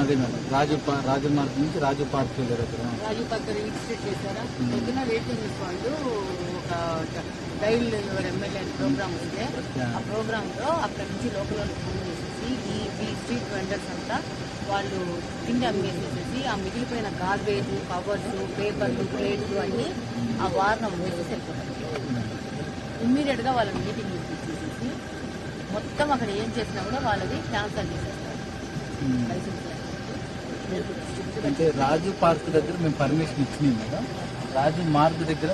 అదే మేడం రాజు మార్గ్ నుంచి రాజు పార్క్ దగ్గర రాజు పార్క్ విజిట్ చేశారా? పొద్దున రేటింగ్ వాళ్ళు ఒక డైల్ యువర్ ఎమ్మెల్యే ప్రోగ్రామ్ వస్తే ఆ ప్రోగ్రాంలో అక్కడ నుంచి లోకల్ వాళ్ళు ఫోన్ చేసేసి ఈ స్ట్రీట్ వెండర్స్ అంతా వాళ్ళు తిండి అమ్మేసేసి ఆ మిగిలిపోయిన గార్బేజ్, కవర్స్, పేపర్లు, ప్లేట్లు అన్నీ ఆ వారణం వేసేసి వెళ్ళిపోతారు. ఇమ్మీడియట్గా వాళ్ళని మీటింగ్ ఇచ్చేసేసి మొత్తం అక్కడ ఏం చేసినా కూడా వాళ్ళది క్యాన్సల్ చేసేస్తారు. అంటే రాజు పార్క్ దగ్గర మేము పర్మిషన్ ఇచ్చినాం మేడం. రాజు మార్గ్ దగ్గర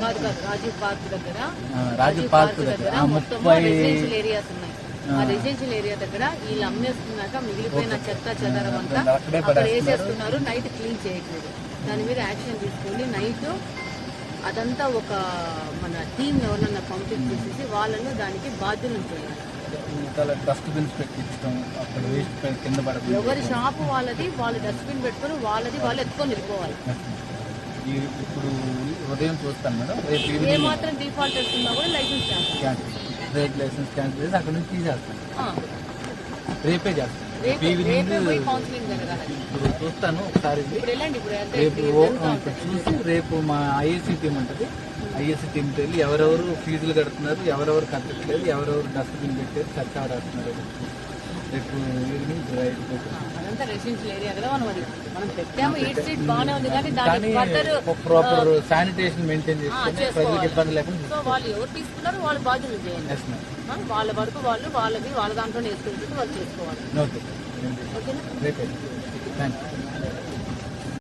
రాజు పార్క్ దగ్గర మొత్తం రెసిడెన్షియల్ ఏరియాస్ ఉన్నాయి. ఆ రెసిడెన్షియల్ ఏరియా దగ్గర వీళ్ళు అమ్మేసుకున్నాక మిగిలిపోయిన చెత్త చెదరం అంతా అక్కడ వేసేస్తున్నారు. నైట్ క్లీన్ చేయట్లేదు. దాని మీద యాక్షన్ తీసుకొని నైట్ అదంతా ఒక మన టీం ఎవరన్నా పంపించేసేసి వాళ్ళను దానికి బాధ్యులను చేయాలి. డస్ట్బిన్స్ పెట్టించడం, అక్కడ వేస్ట్ కింద పడదు. ఎవరి షాపు వాళ్ళది, వాళ్ళు డస్ట్బిన్ పెట్టుకొని వాళ్ళు ఎత్తుకొని వెళ్ళిపోవాలి. ఇప్పుడు ఉదయం చూస్తాను మేడం. రేపు ఏ మాత్రం డిఫాల్టర్స్ ఉన్నా కూడా లైసెన్స్ లైసెన్స్ క్యాన్సిల్ చేసి అక్కడ నుంచి తీసేస్తాను. రేపే చేస్తాను. కౌన్సిలింగ్ జరగాలి. ఇప్పుడు చూస్తాను ఒకసారి. రేపు చూసి రేపు మా ఐఏసీ టీం ఉంటుంది. ఐఏసీ టీంకి వెళ్ళి ఎవరెవరు ఫీజులు కడుతున్నారు, ఎవరెవరు కట్టట్లేదు, ఎవరెవరు డస్ట్బిన్ పెట్టారు, చెత్త ఆడుతున్నారు రేపు ఈవినింగ్ అదంతా రెసిడెన్షియల్ ఏరియా కదా. మనం పెట్టాము. ఎయిట్ స్ట్రీట్ బాగానే ఉంది కానీ ప్రాపర్ శానిటేషన్ మెయింటైన్ చేస్తే ప్రజలకు ఇబ్బంది లేకుండా. సో వాళ్ళు ఎవరు తీసుకున్నారో వాళ్ళు బాధ్యతలు చేయండి. వాళ్ళ వరకు వాళ్ళ దాంట్లో వేసుకుంటే వాళ్ళు చేసుకోవాలి. ఓకే, రేపు థ్యాంక్ యూ.